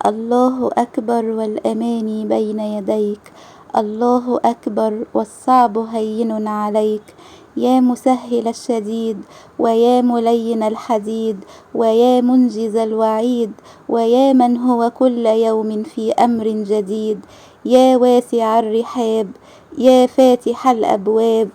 الله أكبر والأماني بين يديك، الله أكبر والصعب هين عليك، يا مسهل الشديد ويا ملين الحديد ويا منجز الوعيد ويا من هو كل يوم في أمر جديد، يا واسع الرحاب، يا فاتح الأبواب،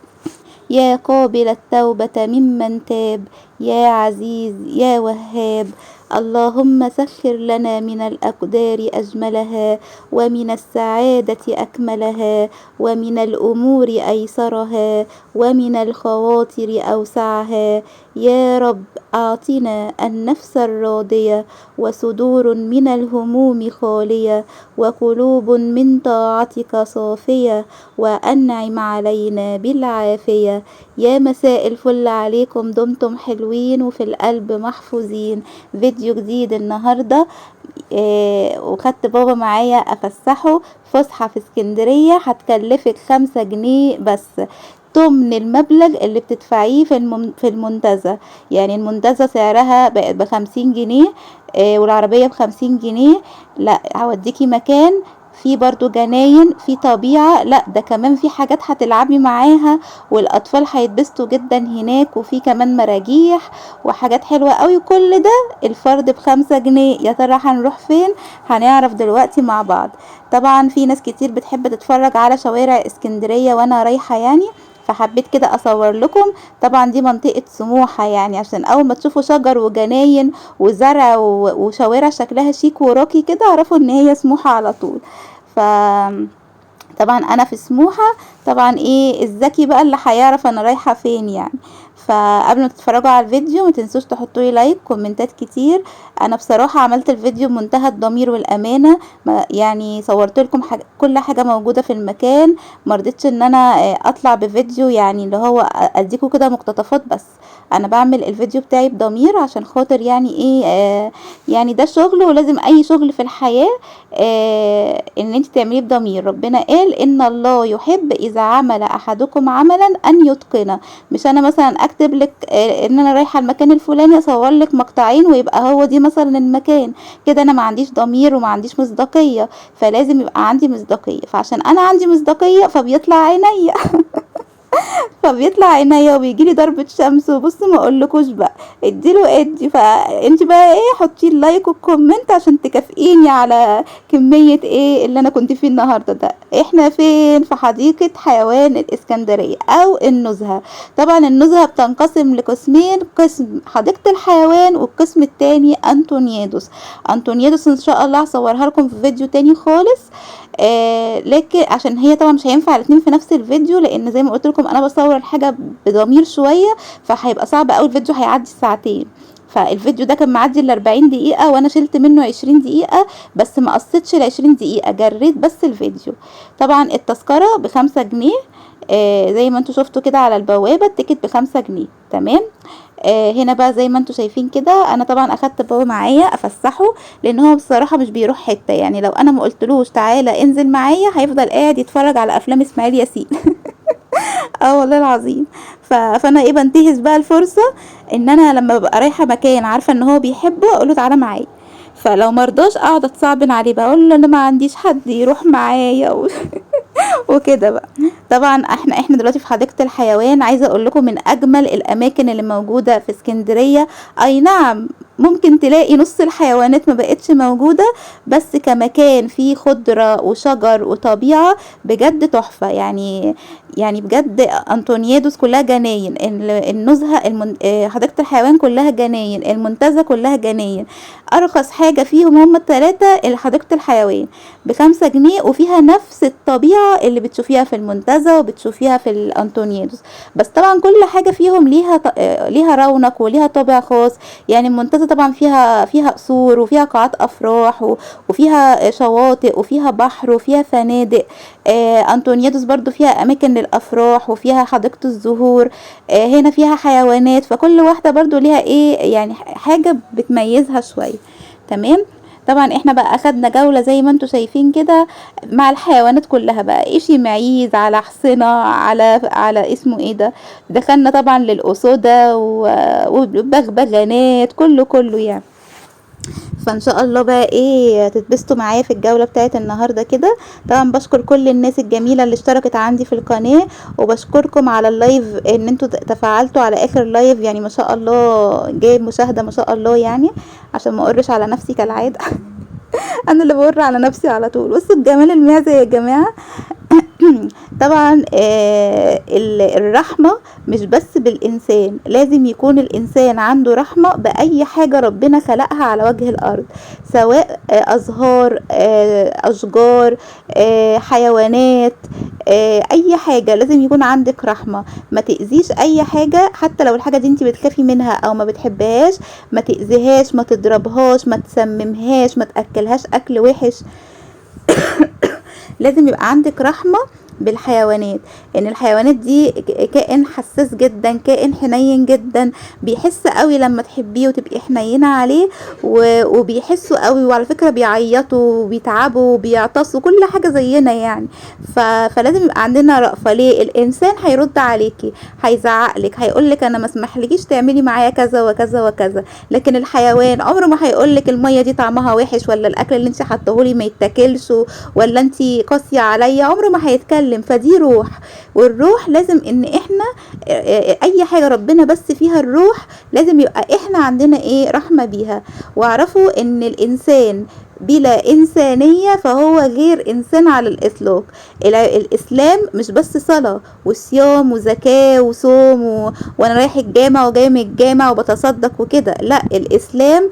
يا قابل التوبة ممن تاب، يا عزيز يا وهاب. اللهم سخر لنا من الأقدار أجملها ومن السعادة أكملها ومن الأمور أيسرها ومن الخواطر أوسعها. يا رب أعطنا النفس الراضية وصدور من الهموم خالية وقلوب من طاعتك صافية وأنعم علينا بالعافية. يا مساء الفل عليكم، دمتم حلوين وفي القلب محفوظين. فيديو جديد النهاردة وخدت بابا معايا أفسحه فسحة في اسكندرية، هتكلفك 5 جنيه بس، ضمن المبلغ اللي بتدفعيه في المنتزه. يعني المنتزه سعرها بقت ب50 جنيه والعربية ب50 جنيه. لا هوديكي مكان في برضو جناين، في طبيعة، لا ده كمان في حاجات هتلعبي معاها والاطفال هيتبسطوا جدا هناك، وفي كمان مراجيح وحاجات حلوة قوي. كل ده الفرد ب5 جنيه. يا ترى هنروح فين؟ هنعرف دلوقتي مع بعض. طبعا في ناس كتير بتحب تتفرج على شوارع اسكندرية وانا رايحة يعني، فحبيت كده اصور لكم. طبعا دي منطقة سموحة، يعني عشان اول ما تشوفوا شجر وجناين وزرع وشوارع شكلها شيك وراقي كده اعرفوا ان هي سموحة على طول. ف طبعا انا في سموحة. طبعا ايه الذكي بقى اللي هيعرف انا رايحة فين يعني. فقبل ما تتفرجوا على الفيديو ما تنسوش تحطوا لي لايك كومنتات كتير. انا بصراحة عملت الفيديو بمنتهى الضمير والامانة، يعني صورت لكم كل حاجة موجودة في المكان. ما رضيتش ان انا اطلع بفيديو يعني اللي هو اديكم كده مقتطفات بس. انا بعمل الفيديو بتاعي بضمير عشان خاطر يعني ايه يعني ده شغل، ولازم اي شغل في الحياة ان انت تعمليه بضمير. ربنا قال ان الله يحب اذا عمل احدكم عملا ان يتقنه. مش انا مثلا اكتب لك ان انا رايحه المكان الفلاني اصور لك مقطعين ويبقى هو دي مثلا المكان، كده انا ما عنديش ضمير وما عنديش مصداقيه. فلازم يبقى عندي مصداقيه، فعشان انا عندي مصداقيه فبيطلع عينيا فبيطلع عينيا وبيجيلي ضربة شمس. وبصوا ما اقولكوش بقى، اديله ادي. فانت بقى ايه، حطي اللايك والكومنت عشان تكافئيني على كمية ايه اللي انا كنت فيه النهاردة ده. احنا فين؟ في حديقة حيوان الاسكندرية او النزهة. طبعا النزهة بتنقسم لقسمين، قسم حديقة الحيوان والقسم التاني انطونيادوس. انطونيادوس ان شاء الله هصورها لكم في فيديو تاني خالص. لكن عشان هي طبعا مش هينفع الاتنين في نفس الفيديو، لان زي ما قلت لكم انا بصور الحاجه بضمير شويه، فهيبقى صعب قوي. الفيديو هيعدي الساعتين، فالفيديو ده كان معدي ال40 دقيقه وانا شلت منه 20 دقيقه بس، ما قصيتش ال20 دقيقه، جريت بس الفيديو. طبعا التذكره ب5 جنيه. زي ما انتوا شفتوا كده على البوابه التيكت ب5 جنيه. تمام. هنا بقى زي ما انتوا شايفين كده، انا طبعا اخدت بابا معايا افسحه، لان هو بصراحه مش بيروح حته. يعني لو انا ما قلتلوش تعالى انزل معايا هيفضل قاعد يتفرج على افلام اسماعيل ياسين اه والله العظيم. فانا ايه بنتهز بقى الفرصه ان انا لما ببقى رايحه مكان عارفه ان هو بيحبه اقول له تعالى معايا. فلو مرضاش اقعد اتصعبن عليه بقى، اقول له انا ما عنديش حد يروح معايا وكده بقى. طبعا احنا دلوقتي في حديقة الحيوان. عايزة اقول لكم من اجمل الاماكن اللي موجودة في اسكندرية. اي نعم ممكن تلاقي نص الحيوانات ما بقتش موجودة، بس كمكان فيه خضرة وشجر وطبيعة بجد تحفة يعني بجد. انطونيادوس كلها جناين، النزهة حديقة الحيوان كلها جناين، المنتزه كلها جناين. ارخص حاجة فيهم هم التلاتة حديقة الحيوان ب5 جنيه، وفيها نفس الطبيعة اللي بتشوفيها في المنتزه وبتشوفيها في الانطونيادوس. بس طبعا كل حاجة فيهم ليها رونق وليها طابع خاص. يعني المنتزه طبعا فيها قصور وفيها قاعات افراح وفيها شواطئ وفيها بحر وفيها فنادق. انطونيادوس برضو فيها اماكن للافراح وفيها حديقة الزهور. هنا فيها حيوانات، فكل واحدة برضو ليها ايه يعني حاجة بتميزها شوية. تمام. طبعا احنا بقى اخدنا جولة زي ما انتوا شايفين كده مع الحيوانات كلها بقى، اشي معيز على حصنة على اسمه ايه ده. دخلنا طبعا للأسودة وبغبغانات، كله يعني. فان شاء الله بقى ايه تتبسطوا معايا في الجولة بتاعت النهاردة كده. طبعا بشكر كل الناس الجميلة اللي اشتركت عندي في القناة، وبشكركم على اللايف ان انتوا تفاعلتوا على اخر لايف، يعني ما شاء الله جايب مشاهدة ما شاء الله يعني، عشان ما اقرش على نفسي كالعادة. انا اللي بقر على نفسي على طول. بصوا الجمال المعزة يا جماعة. طبعا الرحمة مش بس بالإنسان، لازم يكون الإنسان عنده رحمة بأي حاجة ربنا خلقها على وجه الأرض، سواء أزهار، أشجار، حيوانات، أي حاجة لازم يكون عندك رحمة. ما تأذيش أي حاجة، حتى لو الحاجة دي انت بتخافي منها أو ما بتحبهاش، ما تأذيهاش، ما تضربهاش، ما تسممهاش، ما تأكلهاش أكل وحش. لازم يبقى عندك رحمة بالحيوانات، ان الحيوانات دي كائن حساس جدا، كائن حنين جدا، بيحس قوي لما تحبيه وتبقي حنينة عليه، وبيحسوا قوي، وعلى فكرة بيعيطوا وبيتعبوا وبيعطسوا كل حاجة زينا يعني. فلازم يبقى عندنا رأفة. ليه؟ الانسان هيرد عليكي، هيزعقلك، هيقولك انا ما اسمحلكيش تعملي معايا كذا وكذا وكذا، لكن الحيوان عمره ما هيقولك المية دي طعمها وحش، ولا الاكل اللي انت حطهولي ما يتاكلش، ولا انتي قاسية عليا، عمره ما هيتكلم. فدي روح، والروح لازم ان احنا اي حاجة ربنا بس فيها الروح لازم يبقى احنا عندنا ايه رحمة بيها. واعرفوا ان الانسان بلا إنسانية فهو غير إنسان على الإطلاق. الإسلام مش بس صلاة وصيام وزكاة وصوم وأنا رايح الجامع وجاي من الجامع وبتصدق وكده، لا، الإسلام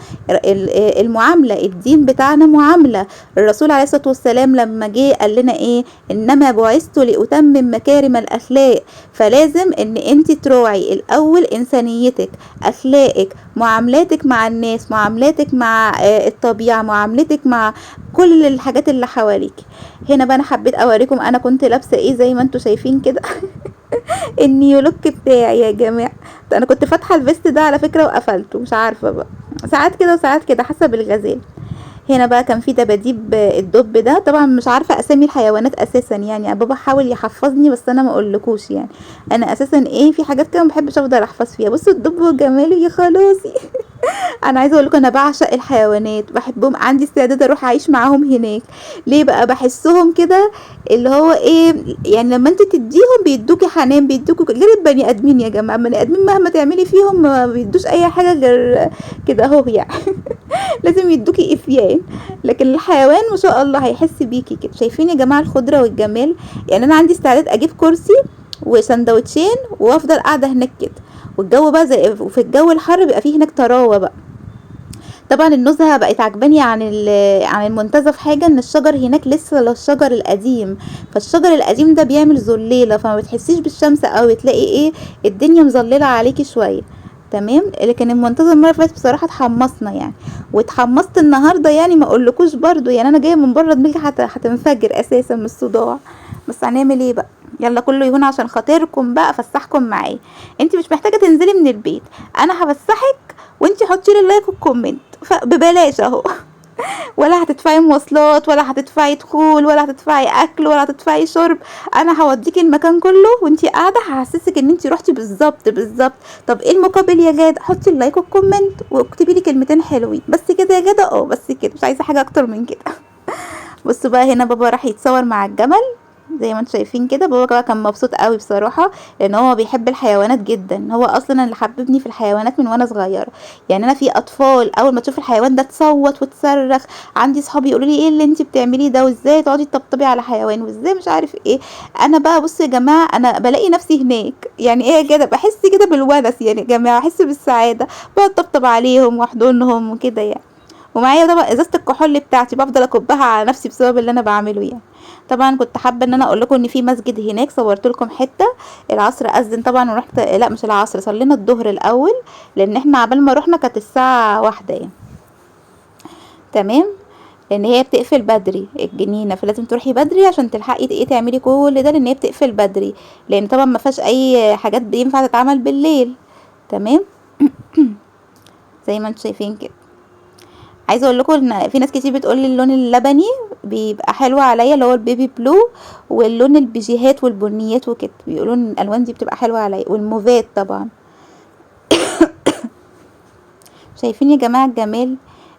المعاملة، الدين بتاعنا معاملة. الرسول عليه الصلاة والسلام لما جه قال لنا ايه؟ انما بعثت لأتمم مكارم الأخلاق. فلازم ان انت تراعي الأول إنسانيتك، أخلاقك، معاملاتك مع الناس، معاملاتك مع الطبيعة، معاملتك مع كل الحاجات اللي حواليك. هنا بقى انا حبيت اوريكم انا كنت لابسه ايه زي ما انتوا شايفين كده. النيو لوك بتاعي يا جماعه. انا كنت فاتحه الفيست ده على فكره وقفلته، مش عارفه بقى، ساعات كده وساعات كده حسب الغزال. هنا بقى كان في دباديب الدب ده، طبعا مش عارفه اسامي الحيوانات اساسا يعني، بابا حاول يحفظني بس انا ما اقولكوش يعني، انا اساسا ايه في حاجات كده ما بحبش افضل احفظ فيها. بصوا الدب وجماله يا خلاصي. انا عايزه اقول لكم انا بعشق الحيوانات، بحبهم، عندي استعداد اروح اعيش معاهم هناك. ليه بقى؟ بحسهم كده اللي هو ايه يعني، لما انت تديهم بيدوكي حنان، بيدوكي غير البني ادمين يا جماعه. البني ادمين مهما تعملي فيهم ما بيدوش اي حاجه غير كده اهو يعني. لازم يدوكي افيان، لكن الحيوان ما شاء الله هيحس بيكي كده. شايفين يا جماعه الخضره والجمال؟ يعني انا عندي استعداد اجيب كرسي وسندوتشين وافضل قاعده هناك كده. والجو بقى زي في الجو الحر بيبقى فيه هناك طراوه بقى. طبعا النزهه بقت عجباني عن المنتزه في حاجه، ان الشجر هناك لسه الشجر القديم، فالشجر القديم ده بيعمل ظليله، فما بتحسيش بالشمس قوي، تلاقي ايه الدنيا مظلله عليكي شويه. تمام. لكن المنتزه المره اللي فاتت بصراحه اتحمصنا يعني، واتحمصت النهارده يعني ما اقولكوش برضو يعني، انا جايه من بره دماغي هتنفجر اساسا من الصداع، بس هنعمل ايه بقى؟ يلا كله يهون عشان خاطركم بقى، فسحكم معايا. انت مش محتاجه تنزلي من البيت، انا هفسحك، وانتي حطي لي لايك وكومنت ببلاش اهو. ولا هتدفعي مواصلات، ولا هتدفعي دخول، ولا هتدفعي اكل، ولا هتدفعي شرب. انا هوديكي المكان كله وانتي قاعده، هحسسك ان انتي روحتي بالظبط بالظبط. طب ايه المقابل يا جاد؟ حطي اللايك والكومنت واكتبي لي كلمتين حلوين بس كده يا جاد. بس كده، مش عايزه حاجه اكتر من كده. بصوا بقى هنا بابا راح يتصور مع الجمل، زي ما انتم شايفين كده. بابا بقى كان مبسوط قوي بصراحه، لان هو بيحب الحيوانات جدا، هو اصلا اللي حببني في الحيوانات من وانا صغيره. يعني انا في اطفال اول ما تشوف الحيوان ده تصوت وتصرخ، عندي صحابي يقولوا لي ايه اللي انت بتعمليه ده، وازاي تقعدي تطبطبي على حيوان، وازاي مش عارف ايه. انا بقى بصوا يا جماعه انا بلاقي نفسي هناك يعني، ايه كده بحس كده بالونس يعني يا جماعه، بحس بالسعاده، بقعد طبطب عليهم واحضنهم وكده يعني. ومعايا طبعا ازازه الكحول بتاعتي بفضل اكبها على نفسي بسبب اللي انا بعمله يعني. طبعا كنت حابه ان انا اقول لكم ان في مسجد هناك، صورت لكم حته. العصر اذن طبعا ورحت، لا مش العصر، صلينا الظهر الاول، لان احنا عبال ما رحنا كانت الساعه 1 يعني. تمام. لان هي بتقفل بدري الجنينه، فلازم تروحي بدري عشان تلحقي ايه تعملي كل ده، لان هي بتقفل بدري، لان طبعا ما فيهاش اي حاجات بينفع تتعمل بالليل. تمام. زي ما انتم شايفين كده. عايزه اقول لكم ان في ناس كتير بتقول لي اللون اللبني بيبقى حلو عليا، اللي هو البيبي بلو، واللون البيجيهات والبنيات وكده، بيقولوا ان الالوان دي بتبقى حلوه عليا، والموفات طبعا. شايفين يا جماعه الجمال؟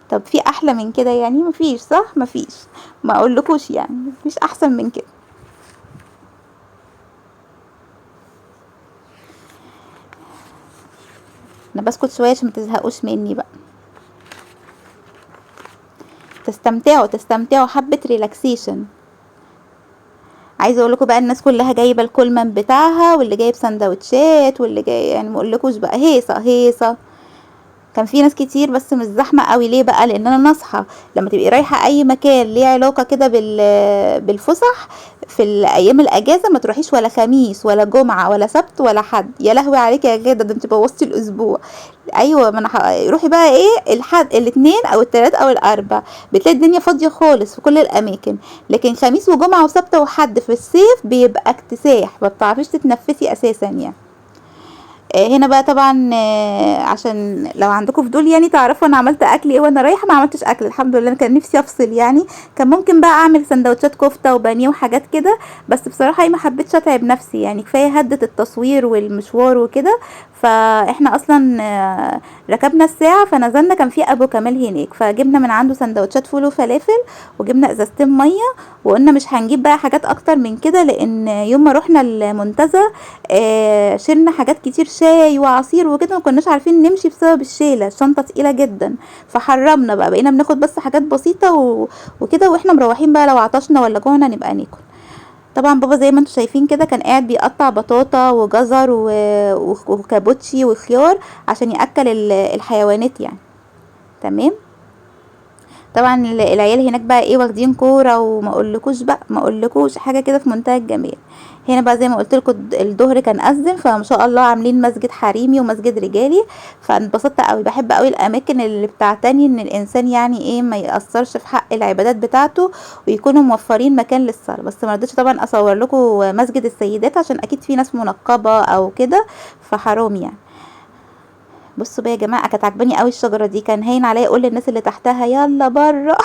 طب في احلى من كده يعني؟ مفيش صح، مفيش. ما اقولكوش يعني مفيش احسن من كده. انا بسكت شويه عشان ما تزهقوش مني بقى. تستمتعوا حبه ريلاكسيشن. عايزه اقول لكم بقى الناس كلها جايبه الكولمان بتاعها، واللي جايب سندوتشات، واللي جاي يعني ما اقولكوش بقى هيصه هيصه. كان في ناس كتير بس مش زحمه قوي. ليه بقى؟ لان انا ناصحه لما تبقي رايحه اي مكان ليه علاقه كده بالفسح في الايام الاجازه، ما تروحيش ولا خميس ولا جمعه ولا سبت ولا حد. يا لهوي عليك يا جاده، ده انت بوظتي الاسبوع. ايوه، ما انا روحي بقى ايه الحد الاثنين او الثلاث او الاربع، بتلاقي الدنيا فاضيه خالص في كل الاماكن. لكن خميس وجمعه وسبت وحد في الصيف بيبقى اكتساح، ما بتعرفيش تتنفسي اساسا يعني. هنا بقى طبعا عشان لو عندكم فضول يعني تعرفوا انا عملت اكل ايه وانا رايحه. ما عملتش اكل الحمد لله، انا كان نفسي افصل يعني. كان ممكن بقى اعمل سندوتشات كفته وبانيه وحاجات كده، بس بصراحه ما حبيتش اتعب نفسي يعني. كفايه هدة التصوير والمشوار وكده. فاحنا اصلا ركبنا الساعه فنزلنا، كان في ابو كمال هناك، فجبنا من عنده سندوتشات فول وفلافل، وجبنا ازازتين ميه. وقلنا مش هنجيب بقى حاجات اكتر من كده، لان يوم ما رحنا المنتزه شلنا حاجات كتير، شاي وعصير وكده، ما كناش عارفين نمشي بسبب الشيله، الشنطه تقيله جدا. فحرمنا بقى، بقينا بناخد بس حاجات بسيطه وكده، واحنا مروحين بقى لو عطشنا ولا جوعنا نبقى ناكل. طبعا بابا زي ما انتم شايفين كده كان قاعد بيقطع بطاطا وجزر وكابوتشي وخيار عشان ياكل الحيوانات يعني. تمام. طبعا العيال هناك بقى ايه واخدين كوره، وما اقولكوش بقى، ما اقولكوش حاجه كده في منتهى الجمال. هنا بقى زي ما قلت لكم الظهر كان اذن، فما شاء الله عاملين مسجد حريمي ومسجد رجالي. فانبسطت قوي، بحب قوي الاماكن اللي بتعتني ان الانسان يعني ايه ما ياثرش في حق العبادات بتاعته، ويكونوا موفرين مكان للصلاه. بس ما رضيتش طبعا اصور لكم مسجد السيدات عشان اكيد في ناس منقبه او كده، فحرام يعني. بصوا بقى يا جماعه، كانت عجباني قوي الشجره دي، كان هين عليا اقول للناس اللي تحتها يلا بره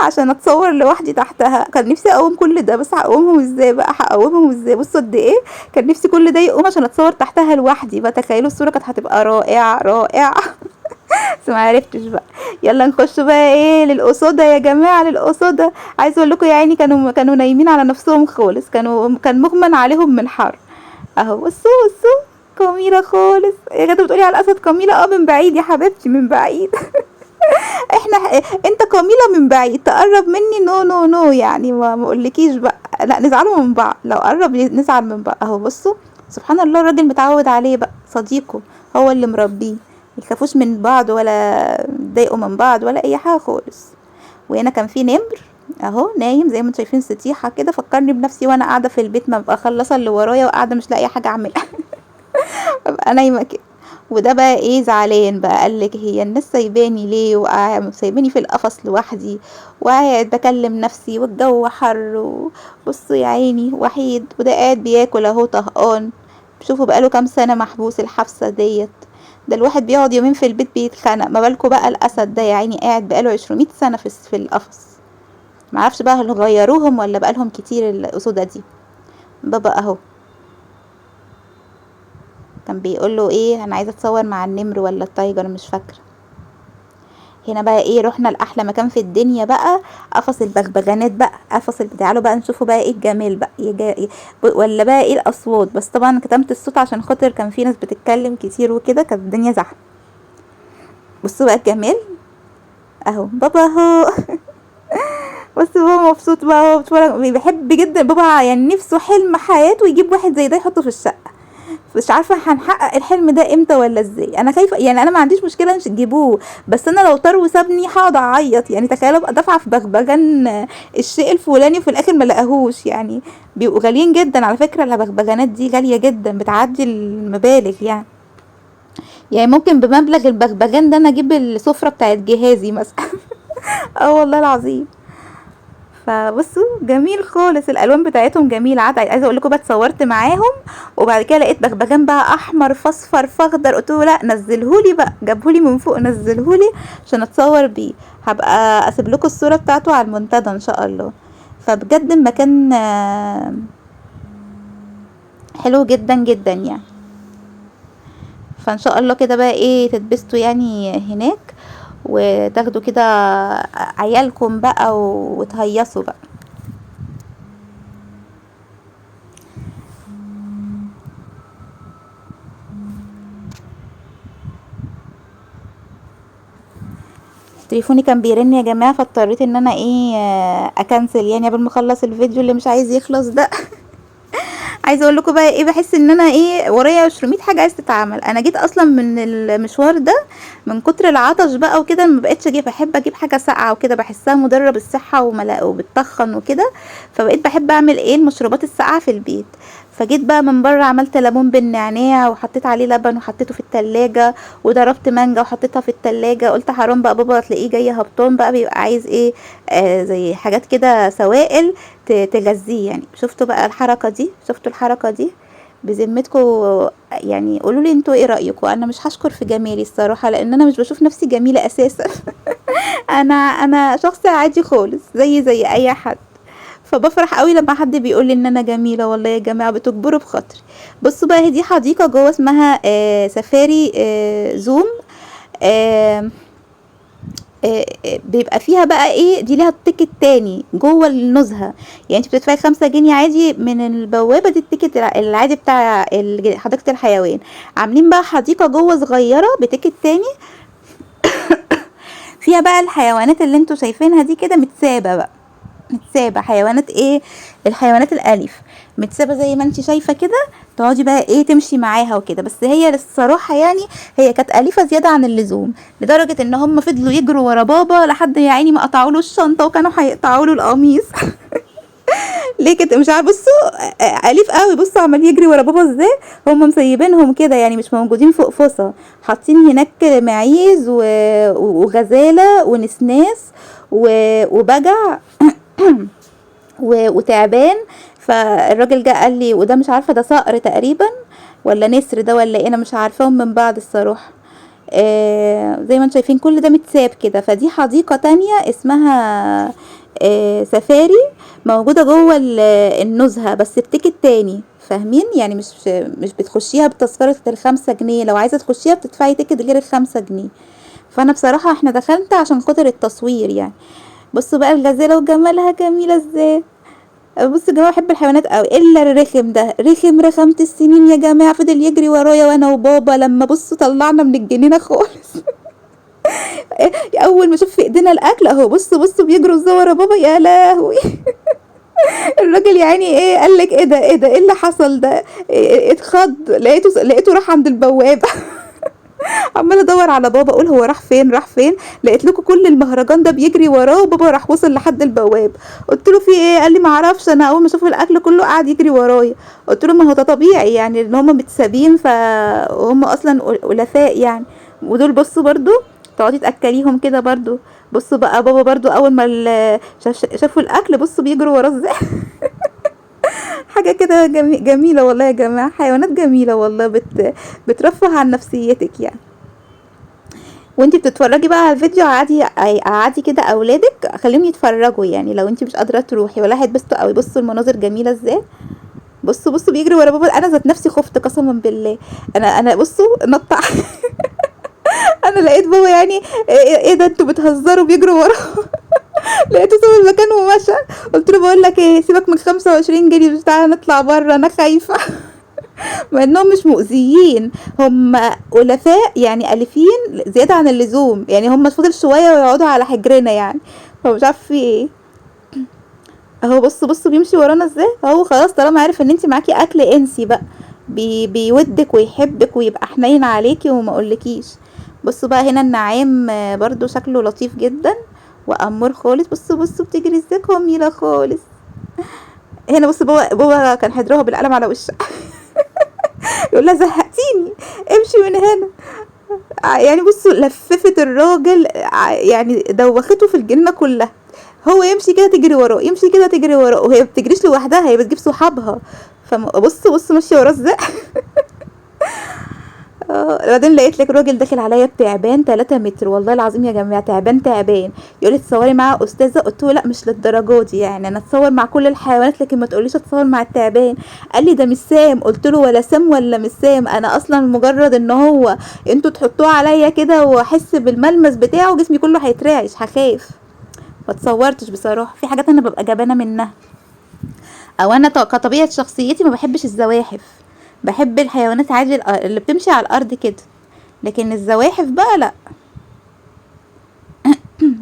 عشان اتصور لوحدي تحتها. كان نفسي اقوم كل ده، بس هقومهم ازاي بقى؟ هقومهم ازاي؟ بصوا قد ايه كان نفسي كل ده يقوم عشان اتصور تحتها لوحدي بقى. تخيلوا الصوره كانت هتبقى رائعه رائعه بس ما عرفتش بقى. يلا نخش بقى ايه للقصوده يا جماعه، للقصوده. عايزه اقول لكم يعني كانوا نايمين على نفسهم خالص، كان مغمى عليهم من حر. اهو بصوا جميله خالص يا جدع. بتقولي على الاسد جميله؟ اه من بعيد يا حبيبتي، من بعيد احنا انت قميلة من بعيد، تقرب مني نو نو نو يعني، ما اقولكيش بقى، لا نزعلوا من بعض لو قرب نزعل من بعض. اهو بصوا سبحان الله، الراجل متعود عليه بقى، صديقه هو اللي مربيه، ميخافوش من بعض ولا يتضايقوا من بعض ولا اي حاجه خالص. وهنا كان في نمر اهو نايم زي ما انتم شايفين، سطيحه كده، فكرني بنفسي وانا قاعده في البيت ما ببقى خلصه اللي ورايا وقاعده مش لاقيه حاجه اعملها ببقى نايمه كده. وده بقى ايه زعلان بقى، قالك هي الناس سايباني ليه وقاعد سايباني في القفص لوحدي، وقاعد بكلم نفسي والجو حر بصوا يا عيني وحيد، وده قاعد بياكل اهو طهقان. شوفوا بقاله كام سنة محبوس الحبسة ديت. ده الواحد بيقعد يومين في البيت بيتخنق، ما بالكوا بقى الاسد ده يا عيني قاعد بقاله 200 سنة في القفص. معرفش بقى هل غيروهم ولا بقالهم كتير الاسودة دي. بابا اهو كان بيقول له ايه انا عايزه اتصور مع النمر ولا التايجر مش فاكره. هنا بقى ايه رحنا لاحلى مكان في الدنيا بقى، قفص البغبغانات بقى، تعالوا بقى نشوفوا بقى ايه الجمال بقى ولا بقى ايه الاصوات. بس طبعا كتمت الصوت عشان خاطر كان في ناس بتتكلم كتير وكده، كانت الدنيا زحمه. بصوا بقى الجمال اهو بابا اهو بس بابا مبسوط بقى، هو بيتفرج، بيحب جدا بابا يعني، نفسه حلم حياته يجيب واحد زي ده يحطه في الشقه. مش عارفه هنحقق الحلم ده امتى ولا ازاي. انا خايفه يعني، انا ما عنديش مشكله مش تجيبوه، بس انا لو طار وسابني هقعد اعيط يعني. تخيل ابقى دافعه في بغبغان الشيء الفلاني وفي الاخر ما لقاهوش يعني. بيبقوا غاليين جدا على فكره، البغبغانات دي غاليه جدا بتعدي المبالغ يعني. يعني ممكن بمبلغ البغبغان ده انا اجيب السفره بتاعت جهازي مثلا اه والله العظيم. فبصوا جميل خالص، الالوان بتاعتهم جميله. عايزه اقول لكم بقى اتصورت معاهم، وبعد كده لقيت بغبغان بقى احمر فاصفر فاخضر، قلت له لا نزلهولي بقى، جابهولي من فوق نزلهولي عشان اتصور بيه. هبقى اسيب لكم الصوره بتاعته على المنتدى ان شاء الله. فبجد المكان حلو جدا جدا يعني. فان شاء الله كده بقى ايه تتبسطوا يعني هناك. وتاخدوا كده عيالكم بقى وتهيصوا بقى. تليفوني كان بيرن يا جماعه، فاضطريت ان انا ايه اكنسل يعني قبل ما اخلص الفيديو اللي مش عايز يخلص ده. عايزه اقول لكم بقى ايه، بحس ان انا ايه ورايا 200 حاجه عايز تتعمل. انا جيت اصلا من المشوار ده من كتر العطش بقى وكده، ما بقتش بحب اجيب حاجه ساقعه وكده، بحسها مضره بالصحه وبتخن وكده. فبقيت بحب اعمل ايه المشروبات الساقعه في البيت. فجيت بقى من بره عملت ليمون بالنعناع وحطيت عليه لبن وحطيته في التلاجة، وضربت مانجا وحطيتها في التلاجة. قلت حرام بقى بابا تلاقيه جاي هبطان بقى، بيبقى عايز ايه زي حاجات كده سوائل تغذيه يعني. شفتوا بقى الحركه دي؟ شفتوا الحركه دي؟ بذمتكم يعني قولوا لي انتوا ايه رايكم. انا مش هشكر في جمالي الصراحه، لان انا مش بشوف نفسي جميله اساسا. انا شخص عادي خالص زي اي حد. فبفرح قوي لما حد بيقول لي ان انا جميله. والله يا جماعه بتكبروا بخاطري. بصوا بقى، هي دي حديقه جوه اسمها سفاري زوم. آه بيبقى فيها بقى ايه، دي ليها التيكت تاني جوه النزهه. يعني انت بتدفعي 5 جنيه عادي من البوابه دي، التيكت العادي بتاع حديقه الحيوان. عاملين بقى حديقه جوه صغيره بتيكت تاني، فيها بقى الحيوانات اللي انتوا شايفينها دي كده متسابه بقى. متسابه حيوانات ايه، الحيوانات الاليف متسابه زي ما انت شايفه كده. تقعدي بقى ايه تمشي معاها وكده. بس هي الصراحه يعني هي كانت اليفه زياده عن اللزوم، لدرجه ان هم فضلوا يجروا ورا بابا لحد يا عيني ما قطعوا له الشنطه وكانوا هيقطعوا له القميص. ليه كده مش عارف. بصوا اليف قوي، بصوا عمال يجري ورا بابا ازاي. هم مسيبينهم كده يعني مش موجودين فوق فصة، حاطين هناك معيز وغزاله ونسناس وبجع وتعبان. فالراجل جه قال لي، وده مش عارفه ده صقر تقريبا ولا نسر ده ولا ايه، انا مش عارفاهم من بعض الصراحه. زي ما انتم شايفين كل ده متساب كده. فدي حديقه تانية اسمها سفاري، موجوده جوه النزهه بس بتيكت تاني. فاهمين يعني؟ مش بتخشيها بتذكره ال5 جنيه، لو عايزه تخشيها بتدفعي تيكت غير ال5 جنيه. فانا بصراحه احنا دخلت عشان خاطر التصوير يعني. بصوا بقى الغزاله وجمالها جميله ازاي. بصوا يا جماعه بحب الحيوانات قوي، الا الرخم ده رخمت السنين يا جماعه. فضل يجري ورايا وانا وبابا، لما بصوا طلعنا من الجنينه خالص. اول ما شوف في ايدينا الاكل اهو، بصوا بيجروا ازاي ورا بابا، يا لهوي. الراجل يعني ايه قال لك ايه ده ايه اللي حصل ده؟ اتخض، لقيته راح عند البوابه. عماله ادور على بابا اقول هو راح فين. لقيت لكم كل المهرجان ده بيجري وراه، وبابا راح وصل لحد البواب. قلت له في ايه؟ قال لي ما اعرفش، انا اول ما اشوف الاكل كله قاعد يجري ورايا. قلت له ما هو ده طبيعي يعني، ان هم متسابين فهم اصلا الافاء يعني. ودول بصوا برضو تقعدي تاكليهم كده برضو. بصوا بقى بابا برضو اول ما شافوا الاكل بصوا بيجروا وراه ازاي. حاجه كده جميله والله يا جماعه. حيوانات جميله والله، بترفه عن نفسيتك يعني. وانتي بتتفرجي بقى على الفيديو عادي كده اولادك خليهم يتفرجوا يعني، لو انتي مش قادره تروحي ولا هيتبسطوا قوي. بصوا المناظر جميله ازاي. بصوا بيجري ورا بابا. انا ذات نفسي خفت قسما بالله. انا بصوا نط. انا لقيت بابا يعني ايه ده انتوا بتهزروا بيجروا ورا. لقيته ساب المكان ومشى. قلت له بقول لك ايه، سيبك من 25 جنيه مش، تعالى نطلع بره انا خايفه. مع انهم مش مؤذيين، هم ألفاء يعني ألفين زيادة عن اللزوم يعني. هم فضل شوية ويقعدوا على حجرنا يعني. فمش عارف في ايه. اهو بصوا بيمشي ورانا ازاي اهو. خلاص طالما عارف ان انتي معاكي اكل انسي بقى. بيودك ويحبك ويبقى حنين عليكي وما اقولكيش. بصوا بقى هنا النعام برضو شكله لطيف جدا وامور خالص. بصوا بتجري ازاي جميله خالص. هنا بصوا بابا كان هيضربها بالقلم على وشها. يقول لها زهقتيني امشي من هنا. يعني بصوا لففت الراجل يعني دوخته في الجنة كلها. هو يمشي كده تجري وراه، يمشي كده تجري وراه، وهي بتجريش لوحدها، هي بتجيب صحابها. فبصوا ماشيه وراه ازاي. بعدين لقيت لك راجل داخل عليا بتعبان 3 متر، والله العظيم يا جماعه تعبان تعبان، يقول لي تصوري مع استاذه، قلت له لا مش للدرجه دي يعني، انا اتصور مع كل الحيوانات لكن ما تقوليش اتصور مع التعبان. قال لي ده مش سام، قلت له ولا سام ولا مش سام، انا اصلا مجرد ان هو انتوا تحطوه عليا كده واحس بالملمس بتاعه جسمي كله هيترعش هخاف. فاتصورتش بصراحه، في حاجات انا ببقى جبانه منها، او انا كطبيعه شخصيتي ما بحبش الزواحف، بحب الحيوانات عادي اللي بتمشي على الارض كده، لكن الزواحف بقى لا.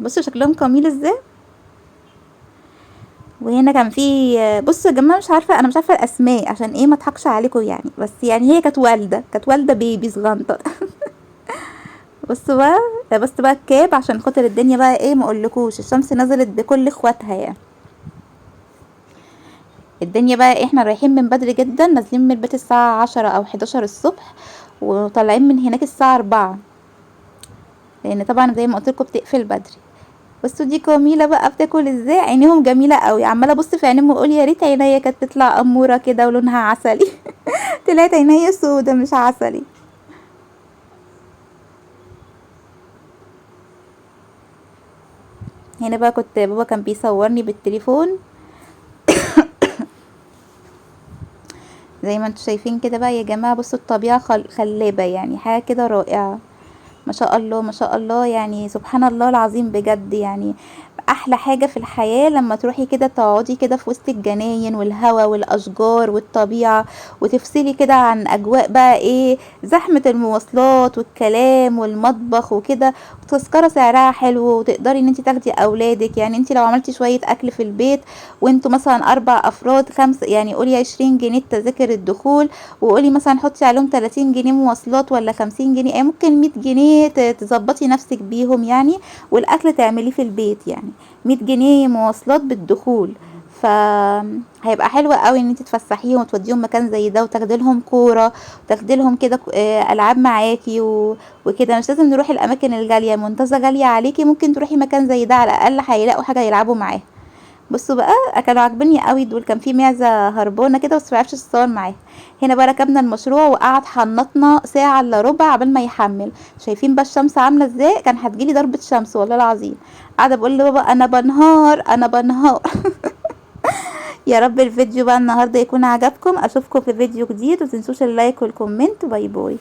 بصوا شكلهم جميل ازاي. وهنا كان في، بصوا يا جماعه مش عارفه، انا مش عارفه الاسماء عشان ايه ما اضحكش عليكم يعني، بس يعني هي كانت والده بيبي صغنطه. بصوا بقى، بس بقى الكاب عشان خاطر الدنيا بقى ايه ما اقولكوش، الشمس نزلت بكل اخواتها يعني. الدنيا بقى إيه، احنا رايحين من بدري جدا، نازلين من البيت الساعه 10 او 11 الصبح، وطالعين من هناك الساعه 4، لان طبعا زي ما قلت لكم بتقفل بدري. بصوا دي جميله بقى بتاكل ازاي، عينيهم جميله قوي، عماله ابص في عينيهم واقول يا ريت عينيا كانت تطلع اموره كده ولونها عسلي. طلعت عينيا سودا مش عسلي. هنا بقى كنت بابا كان بيصورني بالتليفون، زي ما انتوا شايفين كده بقى يا جماعه. بصوا الطبيعه خلابه يعني، حاجه كده رائعه، ما شاء الله ما شاء الله يعني، سبحان الله العظيم بجد يعني. احلى حاجة في الحياة لما تروحي كده تقعدي كده في وسط الجناين والهوا والاشجار والطبيعة، وتفصلي كده عن اجواء بقى ايه زحمة المواصلات والكلام والمطبخ وكده، وتذكرة سعرها حلو، وتقدري ان انت تاخدي اولادك. يعني انت لو عملتي شوية اكل في البيت وانتوا مثلا 4 افراد، خمس يعني قولي 20 جنيه تذاكر الدخول، وقولي مثلا حطي عليهم 30 جنيه مواصلات ولا 50 جنيه، يعني ممكن 100 جنيه تظبطي نفسك بيهم يعني، والاكل تعمليه في البيت يعني. 100 جنيه مواصلات بالدخول، ف هيبقى حلو قوي ان انت تفسحيهم وتوديهم مكان زي ده، وتاخدي لهم كوره، وتاخدي لهم كده العاب معاكي وكده. مش لازم نروح الاماكن الغاليه، المنتزه غاليه عليكي، ممكن تروحي مكان زي ده على الاقل هيلاقوا حاجه يلعبوا معاها. بصوا بقى كانوا عاجبني قوي دول، كان في معزه هربانه كده بس معرفش اتصور معاها. هنا بقى ركبنا المشروع وقعد حنطنا ساعه الا ربع عبال ما يحمل. شايفين بقى الشمس عامله ازاي، كان هتجيلي ضربه شمس والله العظيم. قاعده بقول لبابا انا بنهار انا بنهار. يا رب الفيديو بقى النهارده يكون عجبكم، اشوفكم في فيديو جديد، وتنسوش اللايك والكومنت. باي باي.